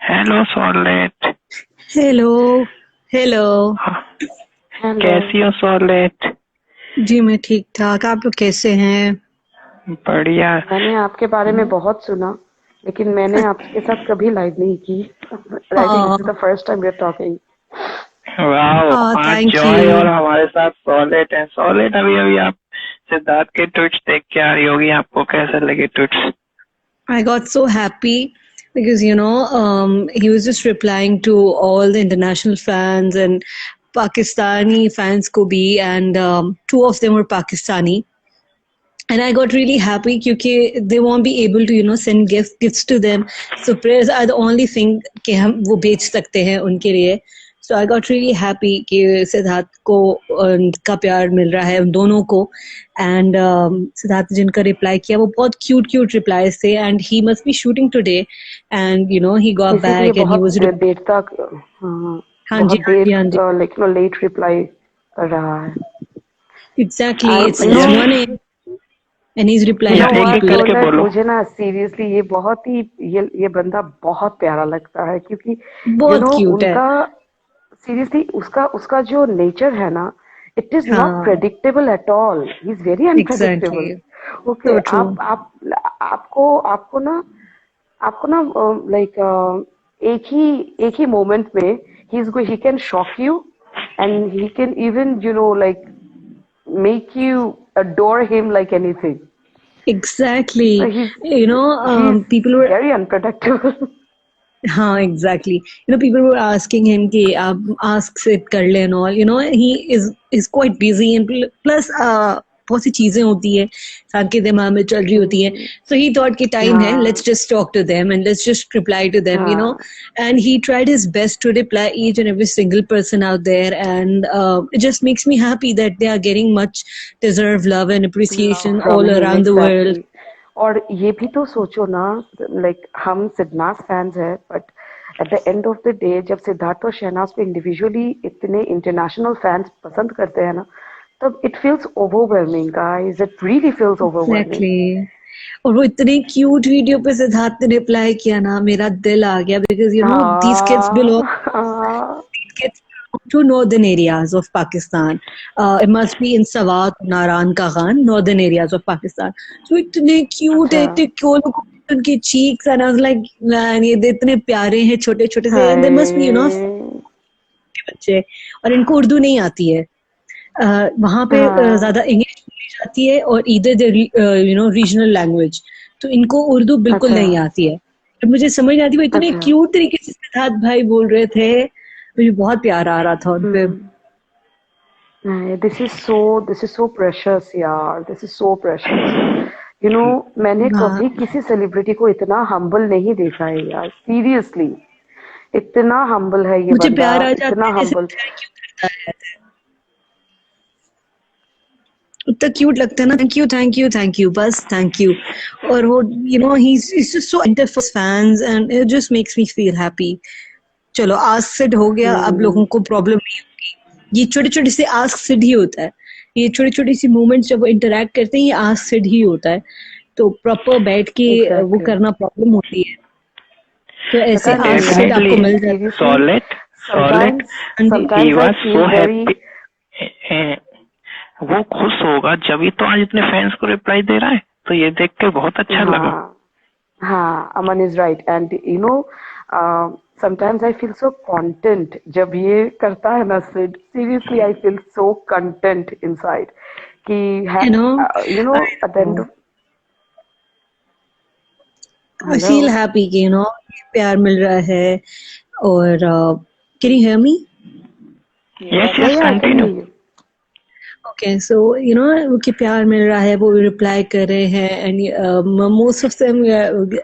Hello सॉलेट। Hello. Hello. Hello. कैसी हो सॉलेट? जी मैं ठीक ठाक, आप लोग कैसे हैं? बढ़िया। मैंने आपके बारे में बहुत सुना, लेकिन मैंने आपके साथ कभी लाइव नहीं की। I think this is the first time we are talking. Wow, आज थैंक जॉय और यू। हमारे साथ सॉलेट है। सॉलेट, अभी अभी आप सिद्धार्थ के ट्वीट्स देख के आ रही होगी, आपको कैसे लगे tweets? I got so happy because he was just replying to all the international fans and Pakistani fans ko bhi, and two of them were Pakistani. And I got really happy because they won't be able to send gifts to them. So prayers are the only thing कि हम वो बेच सकते हैं उनके लिए. So I got really happy कि सिद्धार्थ को उनका प्यार मिल रहा है उन दोनों को. And सिद्धार्थ ने जिनका रिप्लाई किया वो बहुत क्यूट रिप्लाईज थे. And he must be shooting today. And he got इसीलिए back and he बहुत was देर तक, हाँ, हाँ जी बहुत हाँ देर जी हाँ जी. लेकिन लेट रिप्लाई कर रहा है। Exactly, I it's you know 1 a.m. and he's you replying no to एक एक व्हाट people. करके सोलेट, बोलो। मुझे ना सीरियसली ये बहुत ही ये बंदा बहुत प्यारा लगता है, क्योंकि बहुत क्यूट है. उनका सीरियसली उसका उसका जो नेचर है ना, इट इज नॉट हाँ. Predictable at all. He is very unpredictable. Exactly. Okay, So true. आप आपको आपको ना लाइक एक ही मोमेंट में he can shock you, and he can even like make you adore him like anything. Exactly. He's People were, very unpredictable. हाँ, exactly. People were asking him कि आप ask sit कर ले and all. He's quite busy and plus बहुत सी चीजें होती है इंसान के दिमाग में चल रही होती है. So he thought कि time है, let's हाँ just talk to them and let's just reply to them. हाँ, And he tried his best to reply each and every single person out there, and it just makes me happy that they are getting much deserved love and love appreciation from all him, around the world. exactly. और ये भी तो सोचो ना, like हम Siddhnath fans हैं, but at the end of the day जब सिद्धार्थ और शहनाज को इंडिविजुअली इतने इंटरनेशनल फैंस पसंद करते हैं ना, तब it feels overwhelming guys, it really feels overwhelming. Exactly. और वो इतने क्यूट वीडियो पे सिद्धार्थ ने रिप्लाई किया ना, मेरा दिल आ गया because these kids belong हाँ to northern areas of Pakistan. It must be in Swat, Naran Kaghan, northern areas of Pakistan. So इतने क्यूट है, अच्छा, इतने क्यूट उनके cheeks, and I was like man, ये इतने प्यारे हैं, छोटे छोटे से. They must be हाय, बच्चे. और इनको उर्दू नहीं आती है. वहाँ पे ज्यादा हाँ, इंग्लिश बोली जाती है और इधर रीजनल लैंग्वेज. तो इनको उर्दू बिल्कुल अच्छा नहीं आती है. तो मुझे समझ नहीं आती, वो इतने अच्छा, क्यूट तरीके से सिद्धार्थ भाई बोल रहे थे, मुझे बहुत प्यार आ रहा था उन पे. दिस इज सो प्रेशियस यार, दिस इज सो प्रेशियस। मैंने हाँ, कभी किसी सेलिब्रिटी को इतना हम्बल नहीं देखा है यार, सीरियसली। इतना हम्बल है ये मुझे बंदा, प्यार आ जाता इतना है जैसे हम्बल। थैंक यू करता है. इतना क्यूट लगता है ना, thank you thank you thank you, बस थैंक यू. और वो he's just so into for fans and it just makes me feel happy. चलो आस्क सिड हो गया, अब लोगों को प्रॉब्लम नहीं होगी. ये छोटे छोटे से आस्क सिड ही होता है. ये छोटी छोटी सी मूवमेंट्स जब वो इंटरेक्ट करते हैं, ये आस्क सिड ही होता है. तो प्रॉपर बैठ के वो एग्जैक्टली, करना प्रॉब्लम होती है. तो ऐसे पता नहीं आस्क सिड यार, आपको डेफिनेटली मिल जाता है. सीरियसली। सॉलेट। सॉलेट, समटाइम्स हाँ जी. He sometimes I was feel so very. Happy. वो खुश होगा जब ही तो आज इतने फैंस को रिप्लाई दे रहा है, तो ये देख के बहुत अच्छा लगा। हाँ हाँ, Aman is right, and sometimes I feel so content जब ये करता है ना Sid. Seriously I feel so content inside कि you know at the end of. I hello, feel happy कि प्यार मिल रहा है. और can you hear me? Yes yeah yes, I can continue. Hear you. Okay, so कि प्यार मिल रहा है, वो रिप्लाई कर रहे हैं. And most of them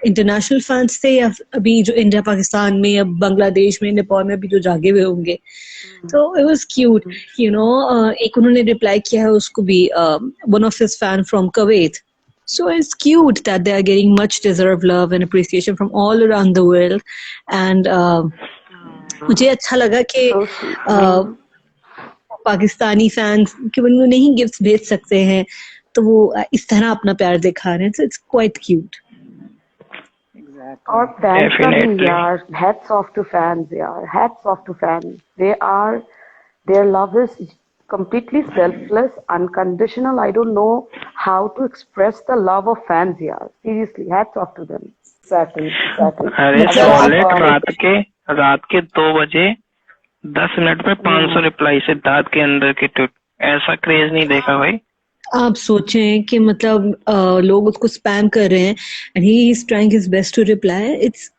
international fans थे, या अभी जो इंडिया पाकिस्तान में या बांग्लादेश में नेपाल में अभी जो जागे हुए होंगे. तो इट वाज क्यूट. एक उन्होंने रिप्लाई किया है उसको भी, one of his fan from Kuwait. So it's cute that they are getting much deserved love and appreciation from all around the world. And मुझे अच्छा लगा कि सो स्वीट, uh, हाँ। पाकिस्तानी फैंस कि उनको नहीं गिफ्ट भेज सकते हैं, तो वो इस तरह अपना प्यार दिखा रहे हैं. So it's quite cute. और फैंस का भी Definitely. यार, hats off to fans यार, hats off to fans. Their love is completely selfless, unconditional. I don't know how to express the love of fans यार. Seriously, hats off to them. Exactly, exactly. अरे अगर मतलब आप solid रात के 2 बजे 10 minute में 500 रिप्लाई सिद्धार्थ के अंदर के ट्वीट, ऐसा क्रेज नहीं देखा भाई। आप सोचें कि मतलब लोग उसको स्पैम कर रहे हैं and he is trying his best to reply,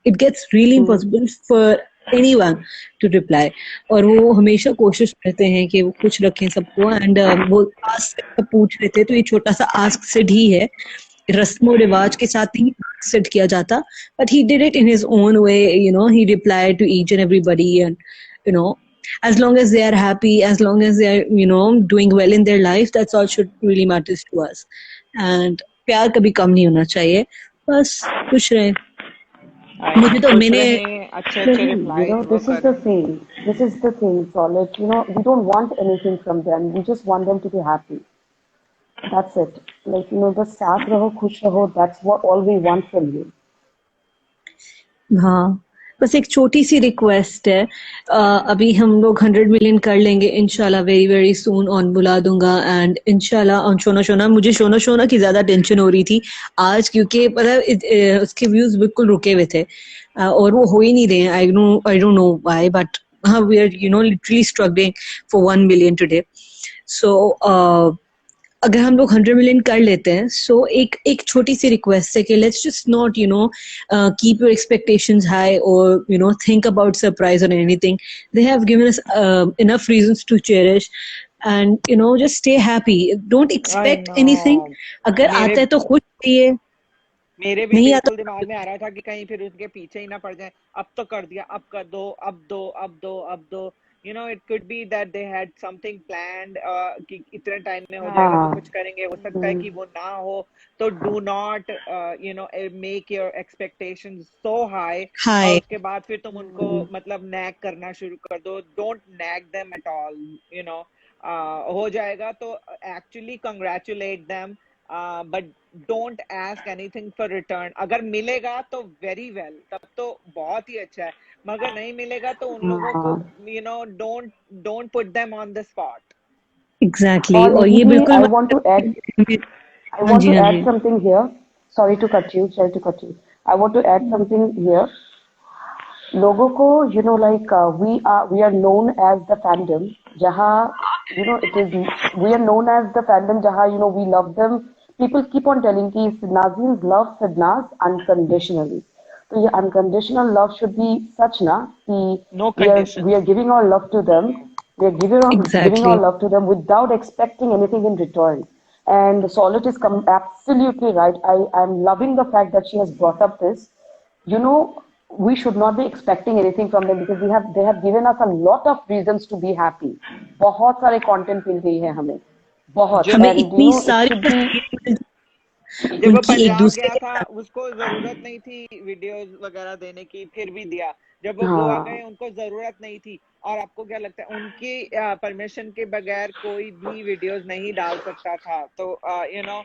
it gets really impossible for anyone to reply. और वो हमेशा कोशिश करते हैं कि वो खुश रखें सबको एंड वो आस्क पूछ रहे थे, तो ये छोटा सा आस्क सिड ही है, रस्मों रिवाज के साथ ही सेट किया जाता, but he did it in his own way, you know, he replied to each and everybody and you know, as long as they are happy, as long as they are, you know, doing well in their life, that's all should really matters to us. And प्यार कभी कम नहीं होना चाहिए, बस खुश रहे। मुझे तो मैंने अच्छे अच्छे you रिप्लाई know, वो this is कर the thing. This is the thing, Solid. You know, we don't want anything from them. We just want them to be happy. That's it. Like, you know, just साथ रहो, खुश रहो. That's what all we want from you. हाँ, बस एक छोटी सी request है, अभी हम लोग 100 मिलियन कर लेंगे इंशाल्लाह वेरी वेरी सून ऑन बुला दूंगा, एंड इंशाल्लाह ऑन शोना शोना। मुझे शोना शोना की ज्यादा टेंशन हो रही थी आज, क्योंकि मतलब उसके व्यूज बिल्कुल रुके हुए थे और वो हो ही नहीं रहे हैं। I don't know why, but हाँ, we are, you know, literally struggling for 1 million today. So अगर हम लोग 100 मिलियन कर लेते हैं, सो एक छोटी सी रिक्वेस्ट है कि let's just not, you know, keep your expectations high और, you know, think about surprise और anything. They have given us enough reasons to cherish and, you know, just stay happy, don't expect anything. अगर आता है तो खुश रहिए, मेरे भी नहीं आता बिल्कुल दिमाग में आ रहा था कि कहीं फिर उसके पीछे ही ना पड़ जाए। अब तो कर दिया, अब कर दो, अब दो, अब दो, अब दो। You know, it could be that they had something planned कि इतने टाइम में हो जाएगा तो कुछ करेंगे, हो सकता है कि वो ना हो। तो do not you know make your expectations so high हाय। और उसके बाद फिर तुम उनको मतलब नैग करना शुरू कर दो। Don't nag them at all, you know। हो जाएगा तो actually congratulate them, but don't ask anything for return। अगर मिलेगा तो very well, तब तो बहुत ही अच्छा है, मगर नहीं मिलेगा तो उन लोगों को, you know, don't put them on the spot। Exactly, और और ये यही बिल्कुल I want to add हाँ जी, हाँ जी। something here. Sorry to cut you. Sorry to cut you. I want to add something here. लोगों को, you know, like we are known as the fandom जहाँ, you know, we are known as the fandom जहाँ, you know, we love them. People keep on telling कि Nazeens love Sidnaz unconditionally. तो ये unconditional love should be such ना कि No we conditions। are giving our love to them. We are giving our exactly love to them without expecting anything in return. And Solid is absolutely right. I'm loving the fact that she has brought up this. You know, we should not be expecting anything from them because they have given us a lot of reasons to be happy. बहुत सारे content मिल गई है हमें, बहुत, जब हमें and you इतनी know it सारी should be जब वो उनकी एक पंजाब दूसरे गया के था साथ। उसको जरूरत नहीं थी वीडियोस वगैरह देने की, फिर भी दिया। जब वो गोवा हाँ गए उनको जरूरत नहीं थी। और आपको क्या लगता है उनकी परमिशन के बगैर कोई भी वीडियोस नहीं डाल सकता था? तो यू नो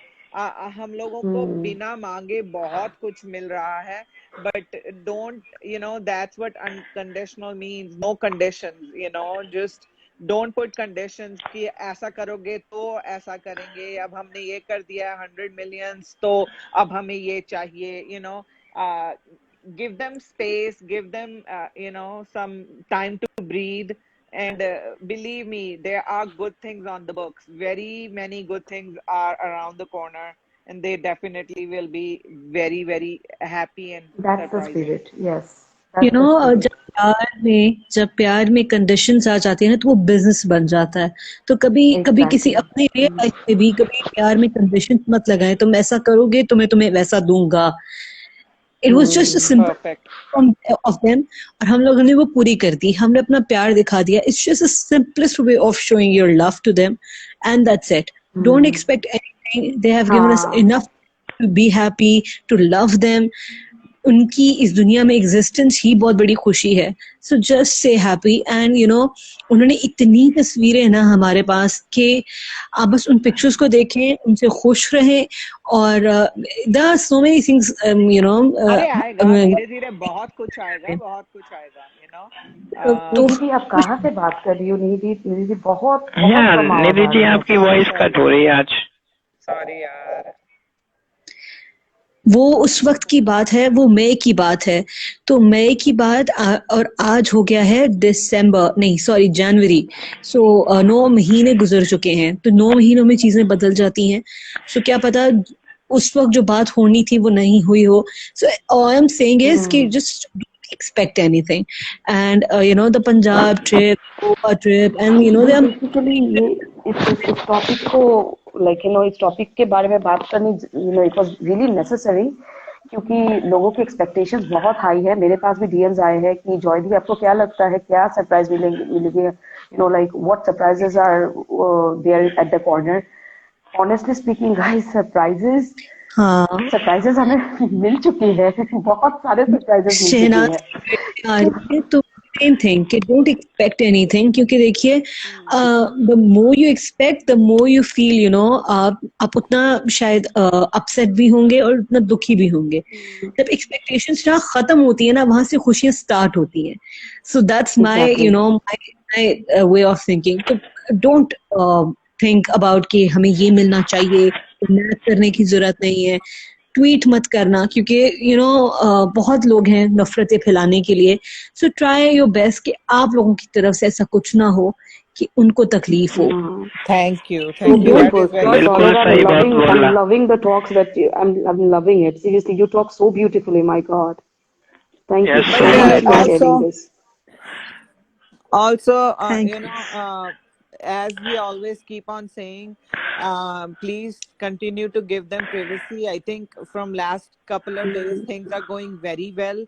हम लोगों को बिना मांगे बहुत कुछ मिल रहा है, but don't, you know, that's what unconditional means. No conditions, you know, just don't put conditions कि ऐसा करोगे तो ऐसा करेंगे, अब हमने ये कर दिया 100 मिलियंस तो अब हमें ये चाहिए, you know. give them space, give them you know some time to breathe, and believe me, there are good things on the books. Very many good things are around the corner, and they definitely will be very very happy and that's the surprising। spirit. Yes, you that's know, the spirit. जब प्यार में conditions आ जाती है ना, तो वो business बन जाता है। तो कभी कभी किसी Exactly. अपने रियल लाइफ में भी कभी प्यार में कंडीशंस मत लगाएं, तुम ऐसा करोगे तो मैं तुम्हें वैसा दूंगा। It was just a simple Perfect। Of them, और हम लोगों ने वो पूरी कर दी, हमने अपना प्यार दिखा दिया। It's just the simplest way of showing your love to them, and that's it. Don't expect anything, they have given us हाँ enough to be happy, to love them. उनकी इस दुनिया में एग्जिस्टेंस ही बहुत बड़ी खुशी है. So just say happy and उन्होंने इतनी तस्वीरें ना हमारे पास कि आप बस उन पिक्चर्स को देखें, उनसे खुश रहें और there are so many things अरे आएगा धीरे धीरे, बहुत कुछ आएगा, बहुत कुछ आएगा, तो निधि दी, आप कहाँ से बात कर रही हो? निधि दी बहुत बहुत यार कम आवाज निधि आ जी रही है. आपकी वॉइस कट हो रही है आज. सॉरी यार. वो उस वक्त की बात है, वो मई की बात है. तो मई की बात और आज हो गया है दिसंबर, नहीं सॉरी जनवरी. सो 9 महीने गुजर चुके हैं. तो 9 महीनों में चीजें बदल जाती हैं. सो क्या पता उस वक्त जो बात होनी थी वो नहीं हुई हो. सो all I'm saying is कि just don't expect anything. And the Punjab trip, Goa trip, and नहीं, there are बेसिकली ये इस टॉपिक को इस टॉपिक के बारे में बात करनी इट वाज रियली नेसेसरी, क्योंकि लोगों की एक्सपेक्टेशंस बहुत हाई है. मेरे पास भी डीएम्स आए हैं कि जॉय दी आपको क्या लगता है, क्या सरप्राइज मिलेगी, like what surprises are there at the corner. Honestly speaking guys, surprises हमें मिल चुकी है. बहुत सारे सरप्राइजेस मिल चुके शहनाज हैं. की बेटी आ रही है तो सेम थिंग कि डोंट एक्सपेक्ट एनीथिंग, क्योंकि देखिए the more you expect the more you feel आप उतना शायद अपसेट भी होंगे और उतना दुखी भी होंगे. जब एक्सपेक्टेशंस जहाँ खत्म होती है ना, वहां से खुशियां स्टार्ट होती हैं. So that's my Exactly. My way of thinking. तो डोंट थिंक अबाउट कि हमें ये मिलना चाहिए, मेहनत करने की जरूरत नहीं है. ट्वीट मत करना, क्योंकि बहुत लोग हैं नफरतें फैलाने के लिए. सो ट्राई योर बेस्ट कि आप लोगों की तरफ से ऐसा कुछ ना हो कि उनको तकलीफ हो. Thank you, So thank you, good, that is good. Very बिल्कुल Solid, सही बात I'm बोला. loving the talks I'm loving it. Seriously, you talk so beautifully. My God, thank you Yes, so so much much. for also sharing this. also Thank as we always keep on saying, please continue to give them privacy. I think from last couple of days things are going very well.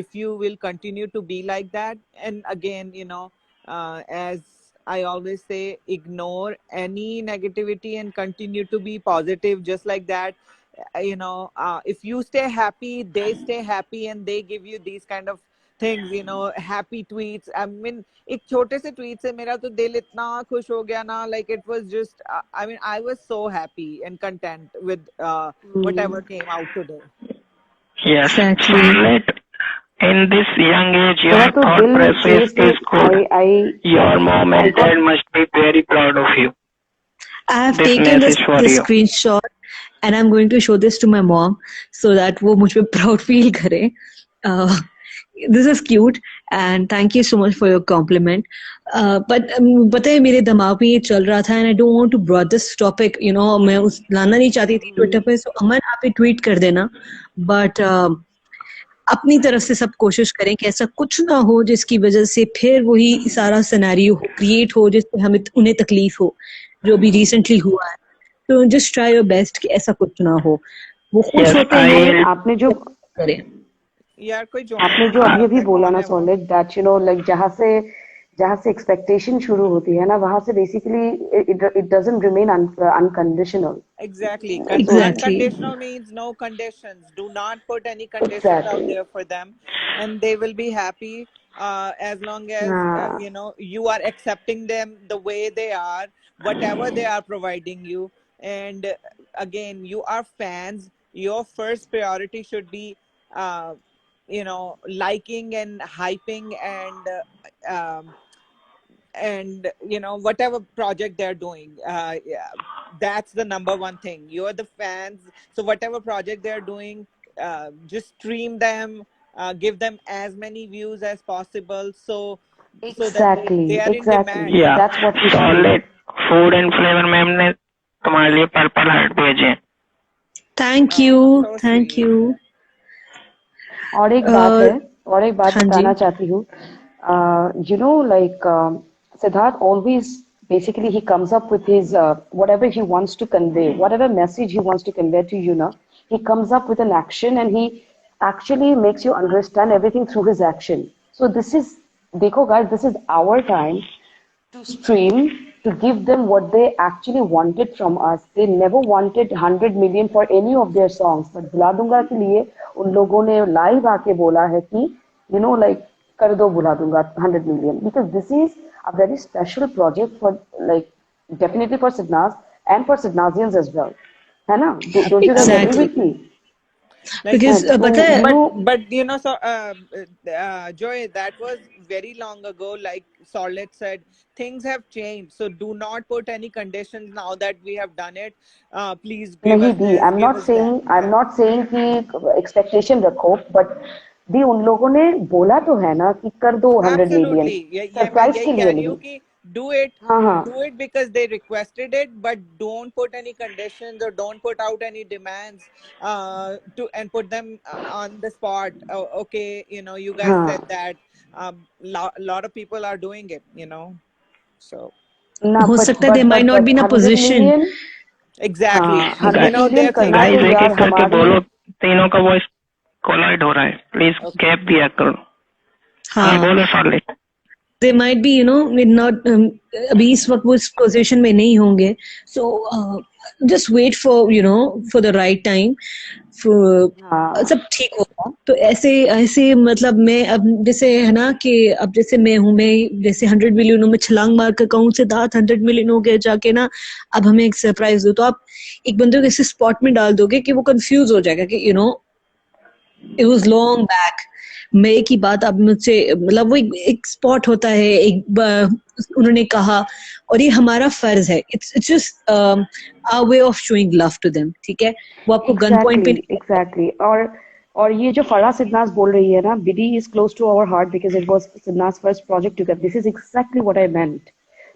If you will continue to be like that, and again, as I always say, ignore any negativity and continue to be positive, just like that. If you stay happy, they stay happy, and they give you these kind of things, happy tweets. I mean, एक छोटे से tweet से मेरा तो दिल इतना खुश हो गया ना, like it was just I mean, I was so happy and content with whatever came out today. Yes, Exactly. Charlotte, in this young age, your मेरा तो thought दिल process seriously, is good. Your mom I and got dad must be very proud of you. I have This taken message for this you. screenshot and I'm going to show this to my mom so that वो मुझ पे proud feel करे. This is cute and thank you so much for your compliment. But पता है मेरे दिमाग में ये चल रहा था and I don't want to broach this topic. मैं उस लाना नहीं चाहती थी ट्विटर पे. So अमन आप ही ट्वीट कर देना. But अपनी तरफ से सब कोशिश करें कि ऐसा कुछ ना हो जिसकी वजह से फिर वही सारा सिनेरियो क्रिएट हो जिससे हमें उन्हें तकलीफ हो, जो भी रिसेंटली हुआ है. तो जस्ट ट्राई योर बेस्ट कि ऐसा कुछ ना हो. वो खुश Yes, होते हैं आपने जो करें. यार कोई आपने जो join अभी बोला कौन ना है वो? सॉलिड, दैट लाइक जहाँ से एक्सपेक्टेशन शुरू होती है ना, वहां से basically it doesn't remain unconditional. Exactly. Exactly. Unconditional means no conditions. Do not put any conditions out exactly. there for them, and they will be happy as long as हाँ. you are accepting them the way they are, whatever they are providing you. And again, you are fans. Your first priority should be, liking and hyping and whatever project they're doing, yeah, that's the number one thing. You're the fans, so whatever project they're doing, just stream them, give them as many views as possible, so that they are in Exactly. demand. yeah, That's what we should do. Charlotte, food and flavor ma'am ने तुम्हारे लिए purple heart भेजे हैं. Thank Oh, you. so thank sweet. You. और एक बात है, और एक बात हाँ जी. बताना चाहती हूँ. Like Siddharth always basically he comes up with his whatever he wants to convey, whatever message he wants to convey to you, na, he comes up with an action and he actually makes you understand everything through his action. So this is, देखो guys, this is our time to stream, to give them what they actually wanted from us. They never wanted 100 million for any of their songs, but भुला दूंगा के लिए उन लोगों ने live आके बोला है कि लाइक कर दो भुला दूंगा 100 million, because this is a very special project for like definitely for Sidnaaz and for Sidnaazians as well, है ना? Don't you guys agree Exactly. With me? Like, Because तो पता है but you know, so Joy, that was very long ago. Like Solid said, things have changed. So do not put any conditions now that we have done it. Please give नहीं us the, this, give us that. I am not saying कि expectation रखो, but the उन लोगों ने बोला तो है ना कि कर दो 100 million Absolutely. ये मैं सरप्राइज यही के कह लिए रही नहीं। हूँ कि do it हाँ हाँ do it because they requested it, but don't put any conditions or don't put out any demands to and put them on the spot. Oh, okay, you know, you guys said हाँ that. Lot of people are doing it, you know. So ना, हो सकता है they might not be in a 100 position. million, exactly, हाँ you 100 know, million they're करना thinking. तो guys एक यार एक करके हमारी, बोलो, तीनों का वॉइस कोलाइड हो रहा है, प्लीज Okay. गैप दिया करो। हाँ हाँ, बोलो solid. they might be not अभी इस वक्त वो इस पोजीशन में नहीं होंगे, so just wait for for the right time, हाँ सब ठीक होगा। तो ऐसे ऐसे मतलब मैं अब जैसे है ना कि अब जैसे मैं जैसे 100 मिलियन में छलांग मार कर कहूँ सिद्धार्थ 100 मिलियन हो गए जाके ना, अब हमें एक सरप्राइज दो, तो आप एक बंदे को ऐसे स्पॉट में डाल दोगे कि वो कंफ्यूज हो जाएगा कि इट वाज लॉन्ग बैक। मई की बात अब मुझसे मतलब वो एक स्पॉट होता है, उन्होंने कहा, और ये हमारा फर्ज है, it's just our way of showing love to them, ठीक है? वो आपको गन पॉइंट पे नहीं एग्जैक्टली। और ये जो फराह सिद्नास बोल रही है ना, BD is close to our heart because it was Sidnaaz first project together. This is exactly what I meant,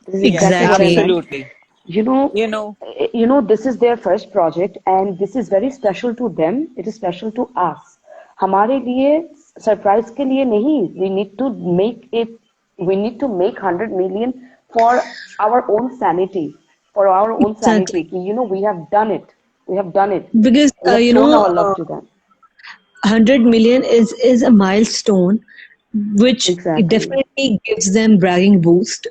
this is exactly what I meant. Absolutely. you know You know, this is their first project and this is very special to them, it is special to us। हमारे लिए surprise के लिए नहीं, we need to make 100 million for our own sanity, for our own exactly, sanity कि we have done it, we have done it, because we have shown our love to them। 100 million is a milestone which Exactly। definitely gives them bragging boost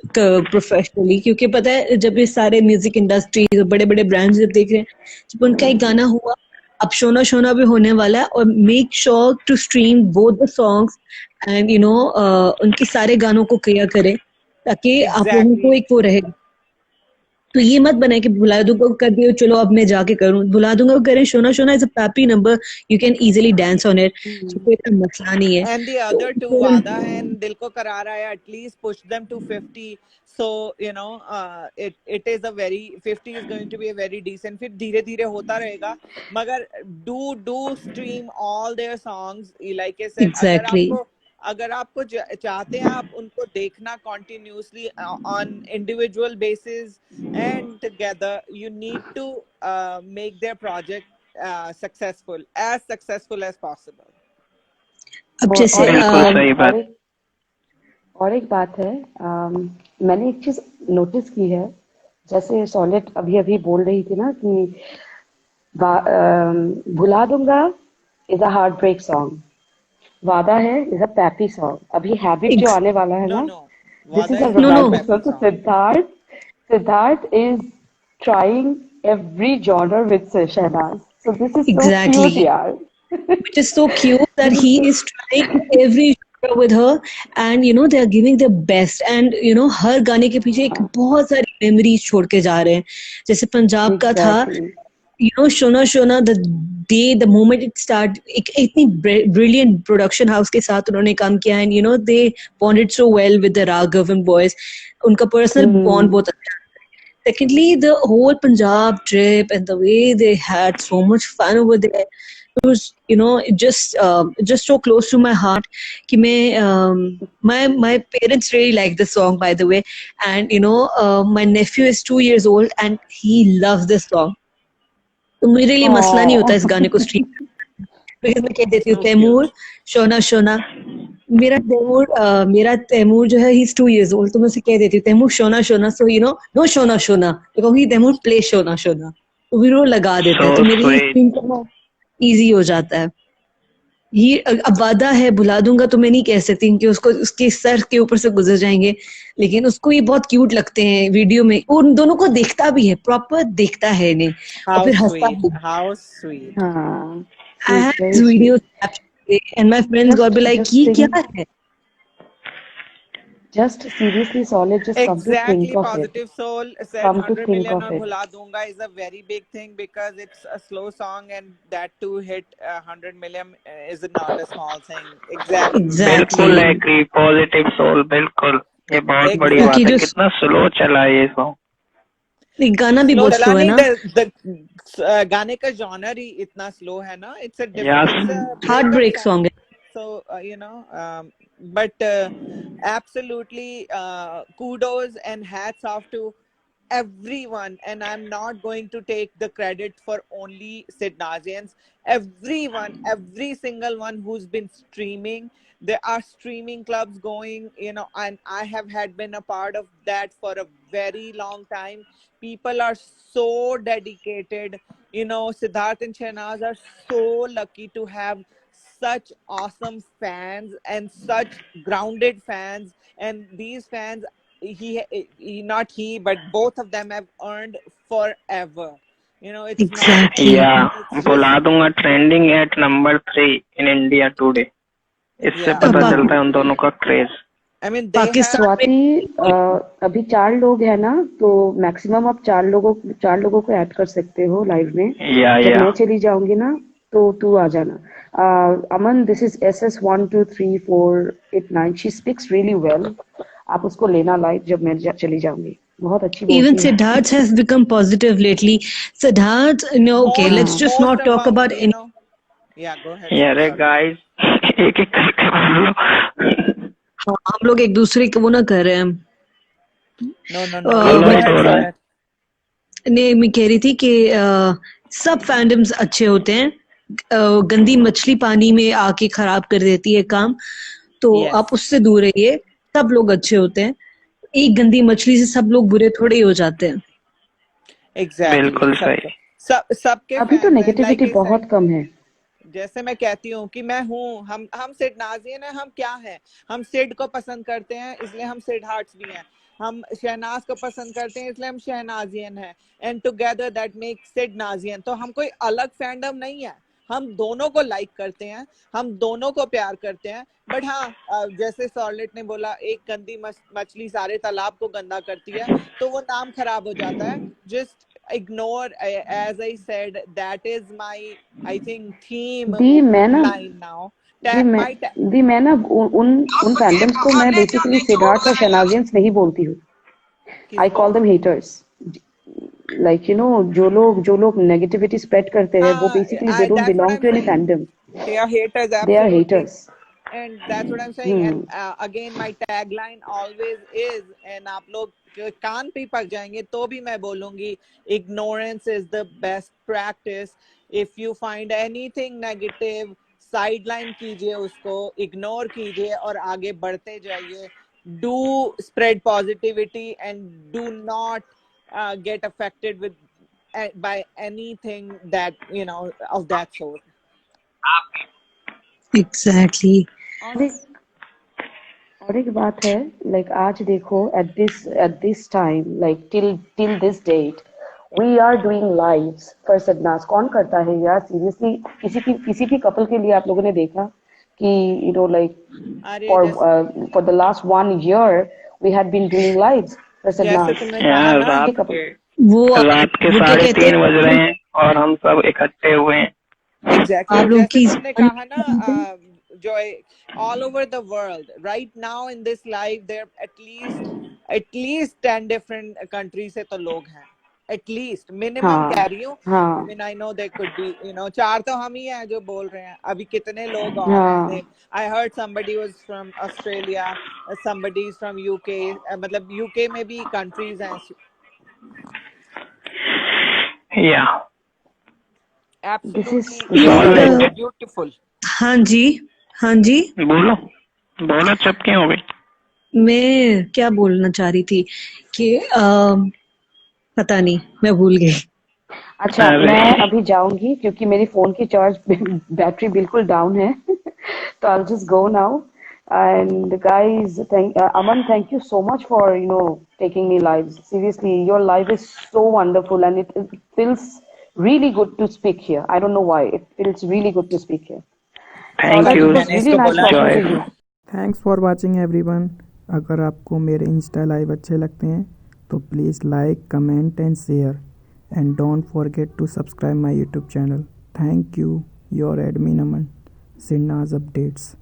professionally, क्योंकि पता है जब ये सारे music industry बड़े बड़े brands जब देख रहे हैं, जब उनका एक गाना हुआ, अब शोना शोना भी होने वाला है, और make sure to stream both the songs and उनके सारे गानों को क्लियर करें, ताकि आप लोगों को exactly. एक वो रहे। तो ये मत बनाए कि भुला दूंगा कर दियो, चलो अब मैं जाके करूं, भुला दूंगा करें। Shona Shona is a pappy number, you can easily dance on it, तो कोई इतना मसला नहीं है। And the other two, तो Wada and Dil Ko Karar Aaya, at least push them to 50. So, it is a very, 50 is going to be a very decent, फिर धीरे धीरे होता रहेगा, मगर do stream all their songs, like I said, exactly, अगर आपको चाहते हैं आप उनको देखना continuously on individual basis and together, you need to make their project successful as possible. अब जैसे बिल्कुल सही बात। और एक बात है, मैंने एक चीज नोटिस की है, जैसे सॉलिड अभी अभी बोल रही थी ना कि Bhula Dunga is a heart break song, Wada Hai is a peppy song, अभी हैबिट जो आने वाला है No, ना, no. This Wada is a is not a romantic peppy song. song. Siddharth is trying every genre with Shehnaaz, so this is so cute exactly, यार। which is so cute that this he is is trying every genre with her, and they are giving their best, and हर गाने के पीछे एक बहुत सारी memories छोड़ के जा रहे हैं। जैसे पंजाब का था, exactly Shona Shona, the moment it start, एक इतनी brilliant production house के साथ उन्होंने काम किया, and they bonded so well with the Raghav and boys, उनका personal bond बहुत अच्छा। Secondly, the whole Punjab trip and the way they had so much fun over there, it was just so close to my heart कि मैं my parents really like the song, by the way, and my nephew is 2 years old and he loves this song, तो मेरे लिए मसला नहीं होता इस गाने को स्ट्रीम, बिकॉज मैं कह देती हूँ So तैमूर cute. शोना शोना, मेरा तैमूर जो है ही इज 2 years old, तो मैं उसे कह देती हूँ तैमूर शोना शोना, सो नो शोना शोना, तो कहूँगी तैमूर प्ले शोना शोना, तो फिर वो लगा देता है, सो तो मेरे लिए स्वीट। स्ट्रीम करना इजी हो जाता है। ये अब वादा है भुला दूंगा तो मैं नहीं कह सकती कि उसको उसके सर के ऊपर से गुजर जाएंगे, लेकिन उसको ये बहुत क्यूट लगते हैं वीडियो में, और उन दोनों को देखता भी है, प्रॉपर देखता है इन्हें, और How फिर हंसता sweet. भी। How sweet. हाँ I He's had very his sweet. videos captured, and my friends got be like, Just "ये क्या think, है?" just seriously, solid. Just come to think Exactly, of it. Positive Soul said Come to 100 think million of on it. Bhula Dunga is a very big thing because it's a slow song and that to hit 100 million is not a small thing. Exactly. बिल्कुल Exactly. Agree, positive soul, बिल्कुल ये बहुत बड़ी क्योंकि बात है। Exactly. जो कितना स्लो चला है ये सॉन्ग। ये गाना भी स्लो बहुत चला स्लो है नहीं, ना। द गाने का जॉनर ही इतना स्लो है ना, इट्स यस, a heart breakup break song. Song है। So but absolutely kudos and hats off to everyone, and I'm not going to take the credit for only Sidnazians. Everyone, every single one who's been streaming, there are streaming clubs going, and I have had been a part of that for a very long time. People are so dedicated. Siddharth and Shahnaz are so lucky to have such awesome fans and such grounded fans, and these fans, not he, but both of them have earned forever. It's not, exactly. या it's just, बुला दूंगा trending at number 3 in India today. इससे yeah. पता हाँ, चलता है उन दोनों का craze. I mean, they have, Pakistan में स्वाति, अभी 4 लोग हैं ना, तो मैक्सिमम आप 4 लोगों को ऐड कर सकते हो लाइव में। जब या मैं चली जाऊंगी ना, तो तू आ जाना। Aman, this is SS12348 she speaks really well. आप उसको लेना लाइव जब मैं चली जाऊंगी, बहुत अच्छी even बोलती है। Siddharth has become positive lately. Siddharth, okay, most let's हाँ, just most not of talk about any. yeah, go ahead, अरे sorry. गाइस एक एक करके बोल लो। हाँ, हम लोग एक दूसरे को वो ना कर रहे हैं। No, Uh, बोलो go ही but तो ahead, रहा go है। ahead. नहीं, मैं कह रही थी कि सब फैंडम्स अच्छे होते हैं। गंदी मछली पानी में आके खराब कर देती है काम, तो Yes, आप उससे दूर रहिए। सब लोग अच्छे होते हैं। एक गंदी मछली से सब लोग बुरे थोड़े ही हो जाते हैं। exactly. बिल्कुल सही। सबके अभी तो फैंस हैं, नेगेटिविटी like I said. बहुत कम है। जैसे मैं कहती हूँ कि मैं हूँ, हम सिड नाजियन है, हम क्या हैं? हम सिड को पसंद करते हैं, इसलिए हम सिड हार्ट्स भी हैं। हम शहनाज को पसंद करते हैं, इसलिए हम शहनाजियन हैं, and together that make Sidnaazian. तो हम कोई अलग फैंडम नहीं है, हम दोनों को लाइक करते हैं, हम दोनों को प्यार करते हैं। बट हाँ, जैसे सॉर्लेट ने बोला, एक गंदी मछली सारे तालाब को गंदा करती है, तो वो नाम खराब हो जाता है। Just ignore, as I said, that is my, I think, theme दी मैं ना line now. दी मैं My दी मैं ना उन उन फैंडम्स को मैं बेसिकली सिद्धार्थ और शनाजियंस नहीं बोलती हूँ। आई किसको? Call them haters. लाइक जो लोग नेगेटिविटी स्प्रेड करते हैं, वो basically they don't That's what belong I'm to any saying. Fandom. They are haters, they are absolutely. Haters. And that's what I'm saying. And hmm. again, my tagline always is, and आप लोग कान पे पक जाएंगे तो भी मैं बोलूंगी, ignorance is the best practice. If you find anything negative, sideline कीजिए उसको, ignore कीजिए और आगे बढ़ते जाइए. Do spread positivity and do not get affected with by anything that of that sort. Exactly. और एक बात है, लाइक आज देखो, at this time, like till this date we are doing lives for Sidnaaz. कौन करता है यार सीरियसली? किसी भी कपल के लिए आप लोगों ने देखा कि लाइक अरे for the last 1 year we had been doing lives for जैसे सदनास। तुमने कहा यार ना, किसी रात के कपल के वो रात के वो क्या कहते 3:30 बज रहे हैं, हैं और हम सब इकट्ठे हुए हैं। एग्जैक्टली आप लोग जैसे की तुमने कहा ना, जो all over the world right now in this life, there at least 10 different country से तो लोग हैं, एटलीस्ट मिनिमम कह हाँ रही हूँ। आई हाँ mean I know they could be 4 तो हम ही हैं जो बोल रहे हैं, अभी कितने लोग और हैं। हाँ I heard somebody was from Australia, somebody is from UK, मतलब यूके में भी कंट्रीज हैं। या this is Absolutely very solid. beautiful. हाँ जी, हाँ जी। बोलो बोलो, चुप क्यों हो गई? मैं क्या बोलना चाह रही थी कि पता नहीं, मैं भूल गई। अच्छा, अरे मैं अभी जाऊंगी क्योंकि मेरी फोन की चार्ज बैटरी बिल्कुल डाउन है। तो I just go now and guys, Aman, thank you so much for taking me live. Seriously your live is so wonderful and it feels really good to speak here. I don't know why. It's really good to speak here. Thank Saurav, you it was मैंने really इसको nice बोला talking Joy. to you. Thanks for watching everyone. अगर आपको मेरे insta live अच्छे लगते हैं तो please like, comment and share and don't forget to subscribe my YouTube channel. Thank you, your admin Aman, Sidnaaz updates.